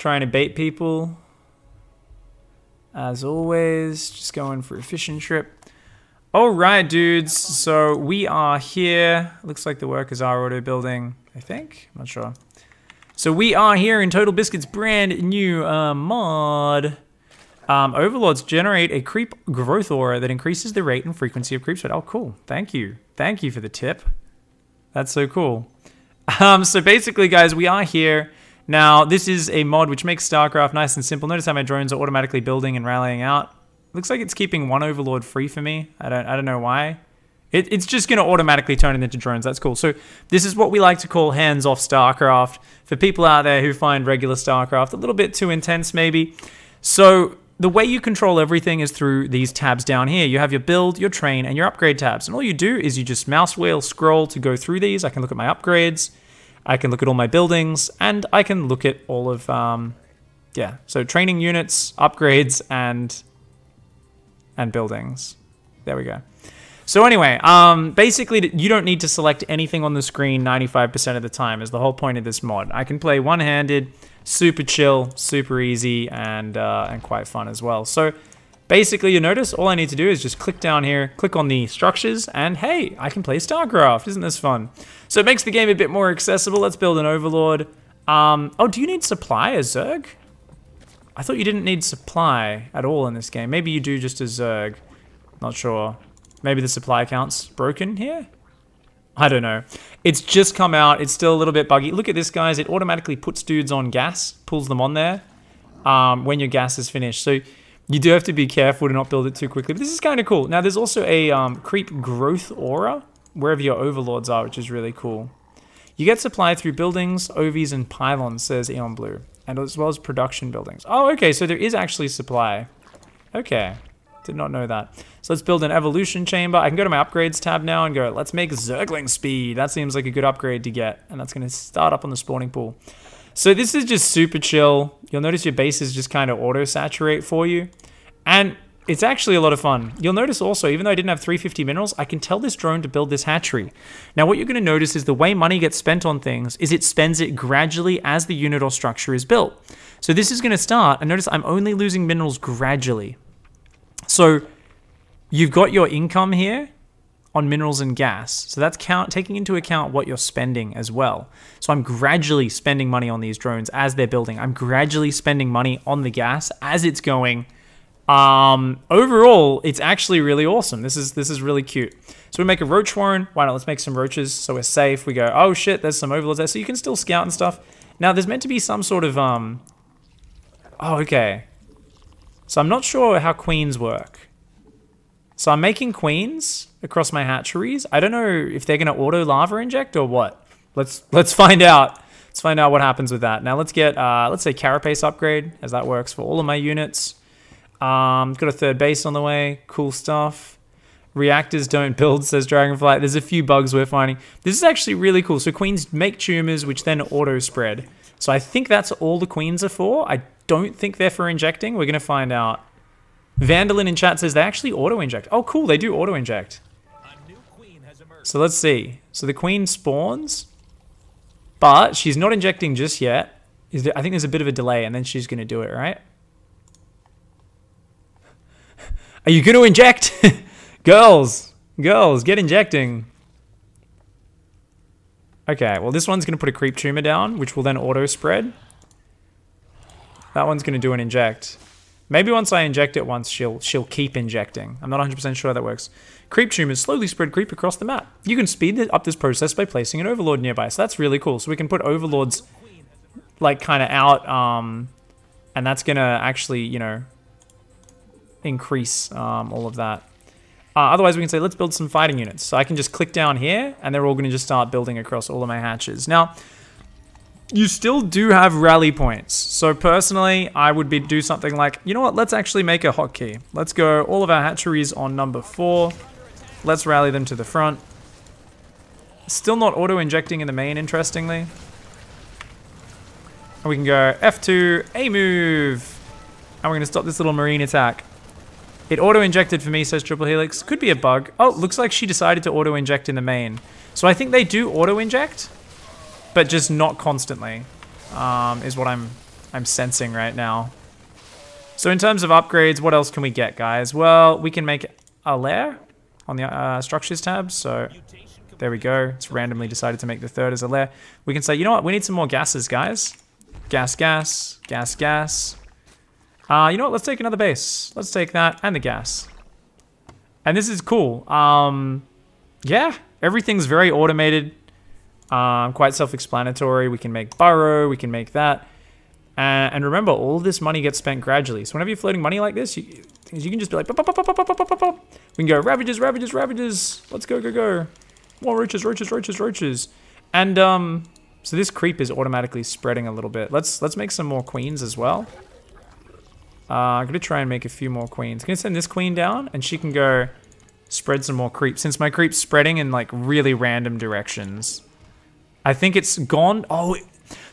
Trying to bait people. As always, just going for a fishing trip. Alright, dudes, so we are here. Looks like the workers are auto building, I think. I'm not sure. So we are here in Total Biscuit's brand new mod. Overlords generate a creep growth aura that increases the rate and frequency of creep spread. Oh, cool. Thank you. Thank you for the tip. That's so cool. So basically, guys, we are here. Now, this is a mod which makes StarCraft nice and simple. Notice how my drones are automatically building and rallying out. Looks like it's keeping one overlord free for me. I don't know why. It's just going to automatically turn it into drones. That's cool. So this is what we like to call hands-off StarCraft. For people out there who find regular StarCraft a little bit too intense, maybe. So the way you control everything is through these tabs down here. You have your build, your train, and your upgrade tabs. And all you do is you just mouse wheel scroll to go through these. I can look at my upgrades. I can look at all my buildings. And I can look at all of, yeah. So training units, upgrades, and buildings. There we go. So anyway, basically you don't need to select anything on the screen 95% of the time is the whole point of this mod. I can play one-handed, super chill, super easy, and quite fun as well. So basically you notice all I need to do is just click down here, click on the structures, and hey, I can play StarCraft. Isn't this fun? So it makes the game a bit more accessible. Let's build an overlord. Oh, do you need supply as Zerg? I thought you didn't need supply at all in this game. Maybe you do just as Zerg. Not sure. Maybe the supply count's broken here? I don't know. It's just come out. It's still a little bit buggy. Look at this, guys. It automatically puts dudes on gas, pulls them on there when your gas is finished. So you do have to be careful to not build it too quickly. But this is kind of cool. Now, there's also a creep growth aura wherever your overlords are, which is really cool. You get supply through buildings, OVs, and pylons, says Eon Blue, and as well as production buildings. Oh, okay. So there is actually supply. Okay. Did not know that. So let's build an evolution chamber. I can go to my upgrades tab now and go, let's make Zergling speed. That seems like a good upgrade to get. And that's going to start up on the spawning pool. So this is just super chill. You'll notice your bases just kind of auto-saturate for you. And it's actually a lot of fun. You'll notice also, even though I didn't have 350 minerals, I can tell this drone to build this hatchery. Now what you're going to notice is the way money gets spent on things is it spends it gradually as the unit or structure is built. So this is going to start, and notice I'm only losing minerals gradually. So you've got your income here on minerals and gas. So that's taking into account what you're spending as well. So I'm gradually spending money on these drones as they're building. I'm gradually spending money on the gas as it's going. Overall, it's actually really awesome. This is really cute. So we make a roach warren. Why not? Let's make some roaches so we're safe. We go, oh shit, there's some overlords there. So you can still scout and stuff. Now there's meant to be some sort of, oh, okay. So I'm not sure how queens work. So I'm making queens across my hatcheries. I don't know if they're going to auto lava inject or what. Let's find out. Let's find out what happens with that. Now let's get, let's say carapace upgrade, as that works for all of my units. Got a third base on the way. Cool stuff. Reactors don't build, says Dragonflight. There's a few bugs we're finding. This is actually really cool. So queens make tumors, which then auto spread. So I think that's all the queens are for. I don't think they're for injecting. We're going to find out. Vandalin in chat says they actually auto-inject. Oh, cool. They do auto-inject. So let's see. So the queen spawns, but she's not injecting just yet. I think there's a bit of a delay, and then she's going to do it, right? Are you going to inject? Girls, get injecting. Okay, well, this one's going to put a creep tumor down, which will then auto-spread. That one's going to do an inject. Maybe once I inject it once, she'll keep injecting. I'm not 100% sure how that works. Creep tumors slowly spread creep across the map. You can speed up this process by placing an overlord nearby. So that's really cool. So we can put overlords like kind of out, and that's going to actually, you know, increase all of that. Otherwise, we can say, let's build some fighting units. So I can just click down here, and they're all going to just start building across all of my hatches. Now, you still do have rally points. So personally, I would do something like, you know what, let's actually make a hotkey. Let's go all of our hatcheries on number 4. Let's rally them to the front. Still not auto-injecting in the main, interestingly. And we can go F2, A move. And we're going to stop this little marine attack. It auto-injected for me, says Triple Helix. Could be a bug. Oh, looks like she decided to auto-inject in the main. So I think they do auto-inject, but just not constantly, is what I'm I'm sensing right now. So in terms of upgrades, what else can we get, guys? Well, we can make a lair on the structures tab. So there we go. It's randomly decided to make the third as a lair. We can say, you know what? We need some more gases, guys. Gas, gas, gas, gas. You know what? Let's take another base. Let's take that and the gas. And this is cool. Yeah, everything's very automated. Quite self-explanatory. We can make burrow. We can make that. And remember, all this money gets spent gradually. So whenever you're floating money like this, you can just be like, pop, pop, pop, pop, pop, pop, pop, pop. We can go ravages, ravages, ravages. Let's go, go, go. More roaches, roaches, roaches, roaches. And so this creep is automatically spreading a little bit. Let's make some more queens as well. I'm gonna try and make a few more queens. Can I send this queen down and she can go spread some more creep? Since my creep's spreading in like really random directions. I think it's gone. Oh.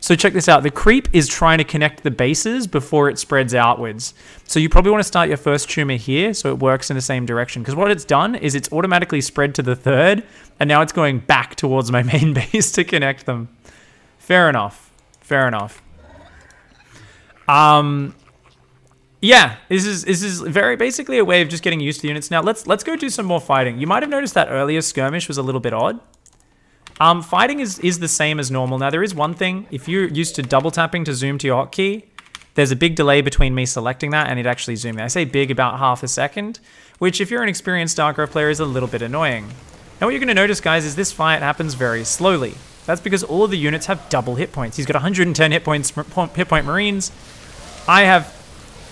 So check this out. The creep is trying to connect the bases before it spreads outwards. So you probably want to start your first tumor here so it works in the same direction. Because what it's done is it's automatically spread to the third, and now it's going back towards my main base to connect them. Fair enough. Fair enough. Yeah, this is very basically a way of just getting used to the units. Now let's go do some more fighting. You might have noticed that earlier skirmish was a little bit odd. Fighting is the same as normal. Now, there is one thing. If you're used to double tapping to zoom to your hotkey, there's a big delay between me selecting that and it actually zooming. I say big, about half a second, which if you're an experienced StarCraft player is a little bit annoying. Now, what you're going to notice, guys, is this fight happens very slowly. That's because all of the units have double hit points. He's got 110 hit point Marines. I have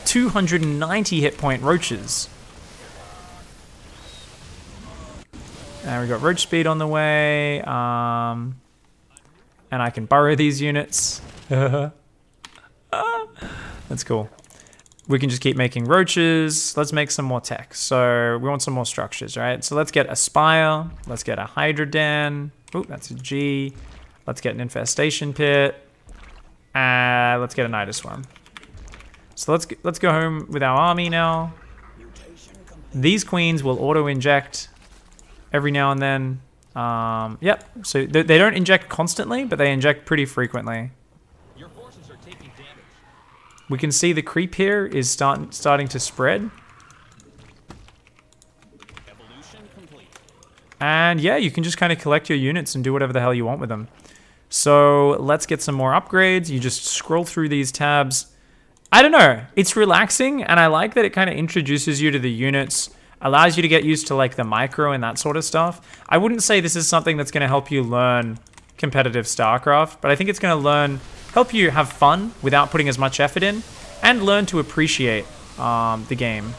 290 hit point Roaches. And we got roach speed on the way, and I can burrow these units. That's cool. We can just keep making roaches. Let's make some more tech. So we want some more structures, right? So let's get a spire. Let's get a hydra den. Oh, that's a G. Let's get an infestation pit. Let's get a nidoswarm. So let's go home with our army now. These queens will auto-inject every now and then. Yep, so they don't inject constantly, but they inject pretty frequently. Your forces are taking damage. We can see the creep here is starting to spread. Evolution complete. And yeah, you can just kind of collect your units and do whatever the hell you want with them. So let's get some more upgrades. You just scroll through these tabs. I don't know, it's relaxing, and I like that it kind of introduces you to the units, allows you to get used to like the micro and that sort of stuff. I wouldn't say this is something that's going to help you learn competitive StarCraft, but I think it's going to help you have fun without putting as much effort in, and learn to appreciate the game.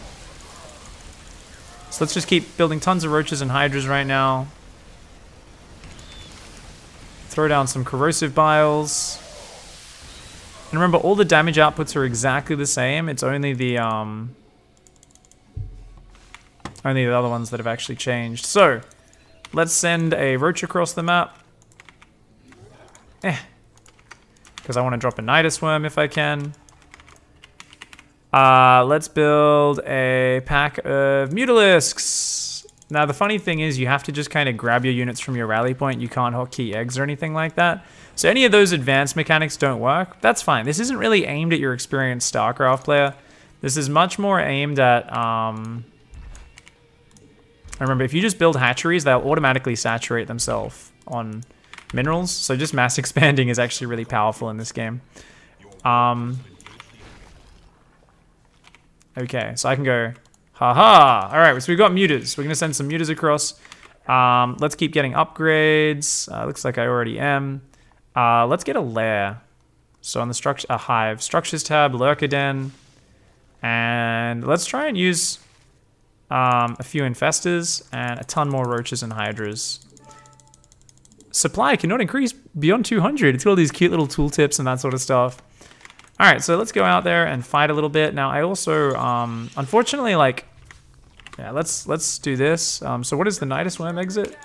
So let's just keep building tons of roaches and hydras right now. Throw down some corrosive biles. And remember, all the damage outputs are exactly the same. It's only the other ones that have actually changed. So, let's send a roach across the map. Because I want to drop a nidoswarm if I can. Let's build a pack of mutalisks. Now, the funny thing is you have to just kind of grab your units from your rally point. You can't hotkey eggs or anything like that. So any of those advanced mechanics don't work. That's fine. This isn't really aimed at your experienced StarCraft player. This is much more aimed at... remember, if you just build hatcheries, they'll automatically saturate themselves on minerals. So just mass expanding is actually really powerful in this game. Okay, so I can go... Haha! Alright, so we've got mutas. We're going to send some mutas across. Let's keep getting upgrades. Looks like I already am. Let's get a lair. So on the structure, a hive. Structures tab, lurker den. And let's try and use a few infestors and a ton more roaches and hydras. Supply cannot increase beyond 200. It's got all these cute little tooltips and that sort of stuff. Alright, so let's go out there and fight a little bit. Now, I also, unfortunately, like... Yeah, let's do this. So what is the nidoswarm exit?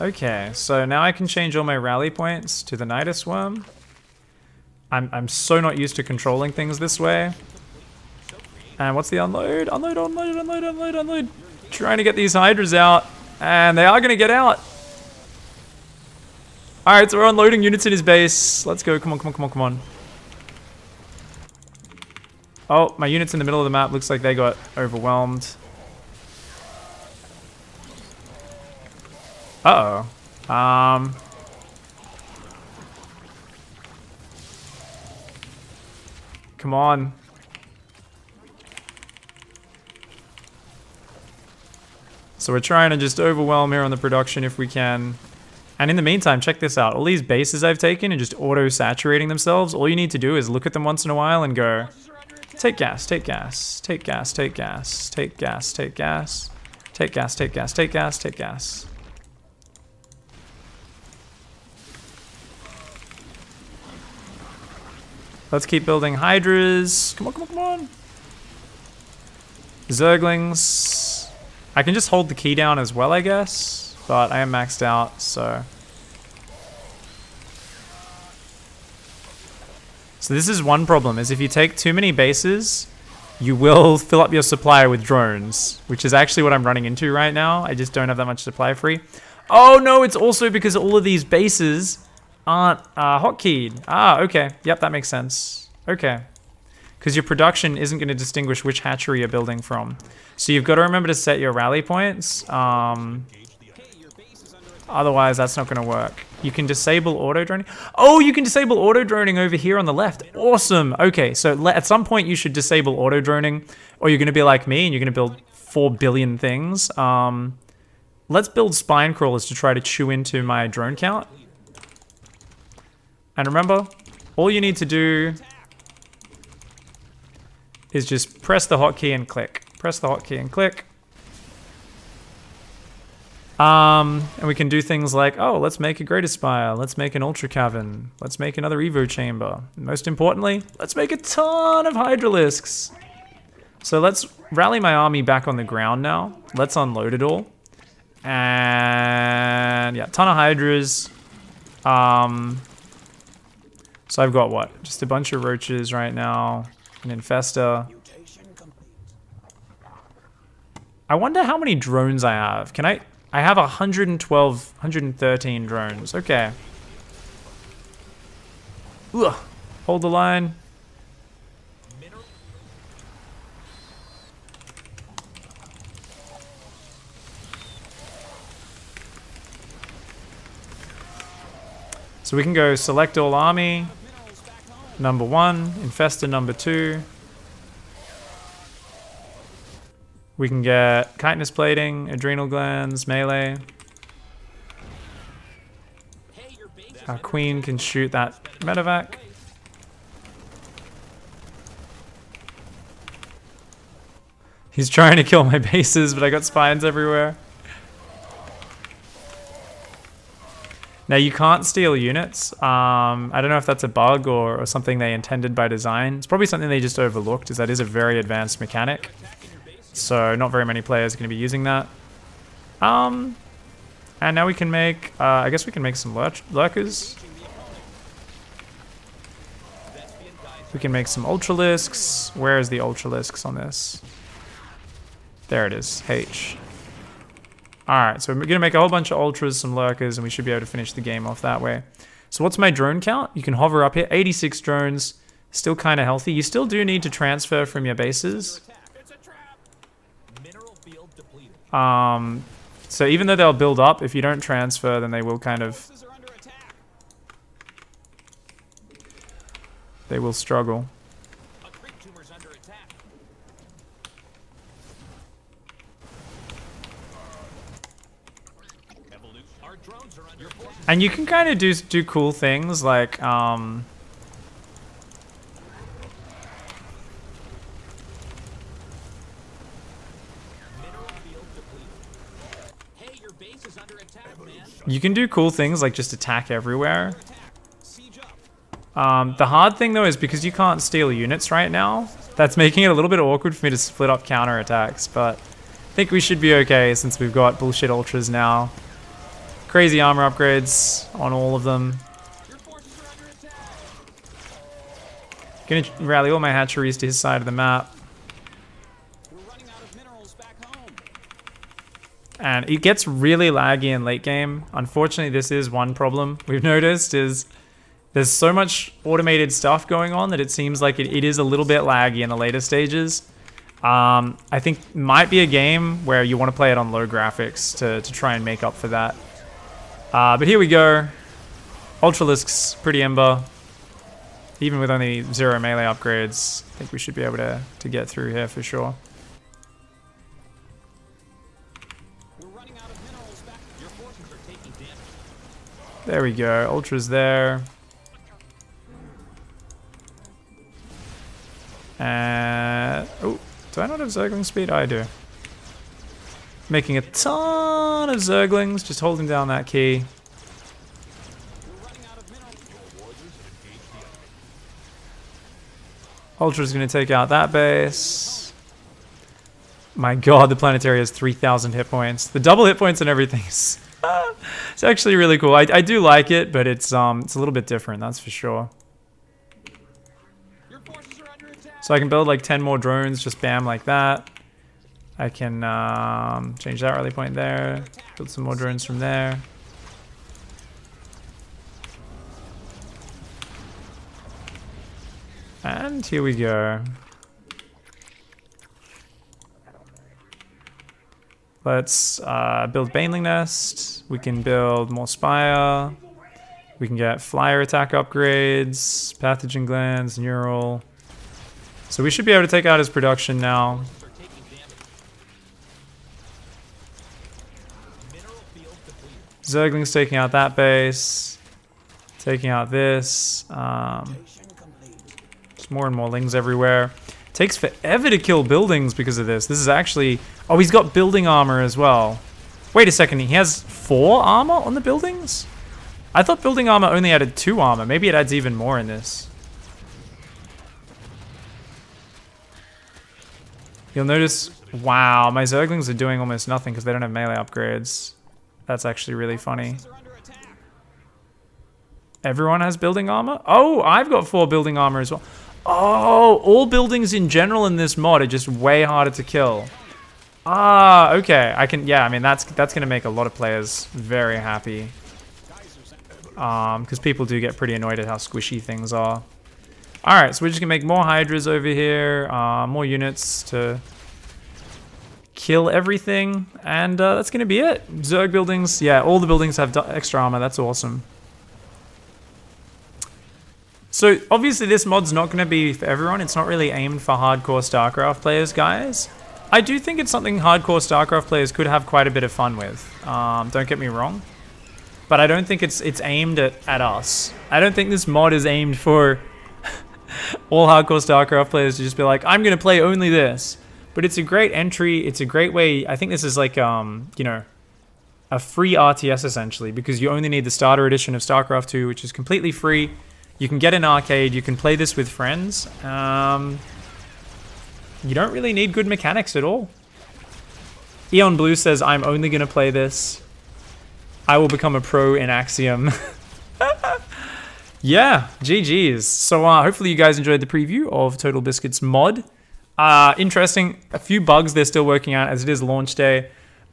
Okay, so now I can change all my rally points to the nidoswarm. I'm so not used to controlling things this way. And what's the unload? Unload, unload, unload, unload, unload. Trying to get these hydras out. And they are going to get out. Alright, so we're unloading units in his base. Let's go. Come on, come on, come on, come on. Oh, my units in the middle of the map. Looks like they got overwhelmed. Uh-oh. Come on. So we're trying to just overwhelm here on the production if we can. And in the meantime, check this out. All these bases I've taken are just auto-saturating themselves. All you need to do is look at them once in a while and go, take gas, take gas, take gas, take gas, take gas, take gas, take gas, take gas, take gas, take gas. Let's keep building hydras. Come on, come on, come on. Zerglings. I can just hold the key down as well, I guess. But I am maxed out, so. So this is one problem, is if you take too many bases, you will fill up your supply with drones, which is actually what I'm running into right now. I just don't have that much supply free. Oh no, it's also because all of these bases aren't hotkeyed. Ah, okay. Yep, that makes sense. Okay. Because your production isn't going to distinguish which hatchery you're building from. So you've got to remember to set your rally points. Otherwise, that's not going to work. You can disable auto-droning. Oh, you can disable auto-droning over here on the left. Awesome. Okay, so at some point you should disable auto-droning, or you're going to be like me and you're going to build 4 billion things. Let's build spine crawlers to try to chew into my drone count. And remember, all you need to do is just press the hotkey and click. Press the hotkey and click. And we can do things like, oh, let's make a greater spire. Let's make an ultra cavern. Let's make another evo chamber. And most importantly, let's make a ton of hydralisks. So let's rally my army back on the ground now. Let's unload it all. And yeah, ton of hydras. So I've got what? Just a bunch of roaches right now. An infester. I wonder how many drones I have. Can I have 112, 113 drones. Okay. Ugh. Hold the line. So we can go select all army, number 1, infester number 2. We can get chitinous plating, adrenal glands, melee. Our queen can shoot that medevac. He's trying to kill my bases, but I got spines everywhere. Now you can't steal units. I don't know if that's a bug or something they intended by design. It's probably something they just overlooked, as that is a very advanced mechanic. So not very many players are going to be using that. And now we can make, I guess we can make some lurkers. We can make some ultralisks. Where is the ultralisks on this? There it is, H. Alright, so we're going to make a whole bunch of ultras, some lurkers, and we should be able to finish the game off that way. So what's my drone count? You can hover up here, 86 drones, still kind of healthy. You still do need to transfer from your bases. So even though they'll build up, if you don't transfer, then they will kind of... They will struggle. And you can kind of do cool things like, you can do cool things like just attack everywhere. The hard thing though is because you can't steal units right now, that's making it a little bit awkward for me to split up counterattacks, but I think we should be okay since we've got bullshit ultras now. Crazy armor upgrades on all of them. Gonna rally all my hatcheries to his side of the map. And it gets really laggy in late game. Unfortunately, this is one problem we've noticed is there's so much automated stuff going on that it seems like it is a little bit laggy in the later stages. I think it might be a game where you want to play it on low graphics to try and make up for that. But here we go. Ultralisk's pretty ember. Even with only 0 melee upgrades, I think we should be able to get through here for sure. There we go. Ultra's there. Oh, do I not have Zergling speed? I do. Making a ton of Zerglings, just holding down that key. Ultra's going to take out that base. My god, the planetary has 3,000 hit points. The double hit points and everything is... it's actually really cool. I do like it, but it's a little bit different, that's for sure. So I can build like 10 more drones, just bam like that. I can change that rally point there, build some more drones from there. And here we go. Let's build Baneling Nest. We can build more Spire. We can get Flyer attack upgrades, Pathogen Glands, Neural. So we should be able to take out his production now. Zergling's taking out that base. Taking out this. There's more and more lings everywhere. Takes forever to kill buildings because of this. This is actually... Oh, he's got building armor as well. Wait a second, he has 4 armor on the buildings? I thought building armor only added 2 armor. Maybe it adds even more in this. You'll notice... Wow, my Zerglings are doing almost nothing because they don't have melee upgrades. That's actually really funny. Everyone has building armor? Oh, I've got 4 building armor as well. Oh, all buildings in general in this mod are just way harder to kill. Ah, okay. Yeah, I mean, that's going to make a lot of players very happy. Because people do get pretty annoyed at how squishy things are. Alright, so we're just going to make more Hydras over here. More units to kill everything. And that's going to be it. Zerg buildings. Yeah, all the buildings have extra armor. That's awesome. So, obviously this mod's not going to be for everyone. It's not really aimed for hardcore StarCraft players, guys. I do think it's something hardcore StarCraft players could have quite a bit of fun with. Don't get me wrong. But I don't think it's aimed at us. I don't think this mod is aimed for all hardcore StarCraft players to just be like, I'm going to play only this. But it's a great entry. It's a great way. I think this is like, you know, a free RTS essentially. Because you only need the starter edition of StarCraft 2, which is completely free. You can get an arcade, you can play this with friends. You don't really need good mechanics at all. Eon Blue says, I'm only going to play this. I will become a pro in Axiom. Yeah, GG's. So hopefully you guys enjoyed the preview of Total Biscuit's mod. Interesting, a few bugs they're still working out as it is launch day.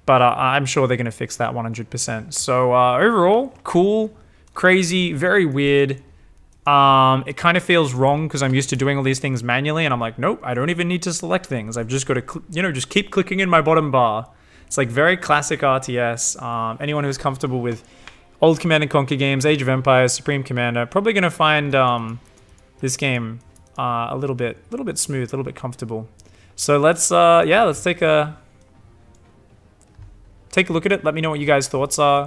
But I'm sure they're going to fix that 100%. So overall, cool, crazy, very weird. It kind of feels wrong because I'm used to doing all these things manually and I'm like, nope, I don't even need to select things. I've just got to, you know, just keep clicking in my bottom bar. It's like very classic RTS. Anyone who's comfortable with old Command & Conquer games, Age of Empires, Supreme Commander, probably going to find this game a little bit smooth, a little bit comfortable. So let's, yeah, let's take a look at it. Let me know what you guys' thoughts are.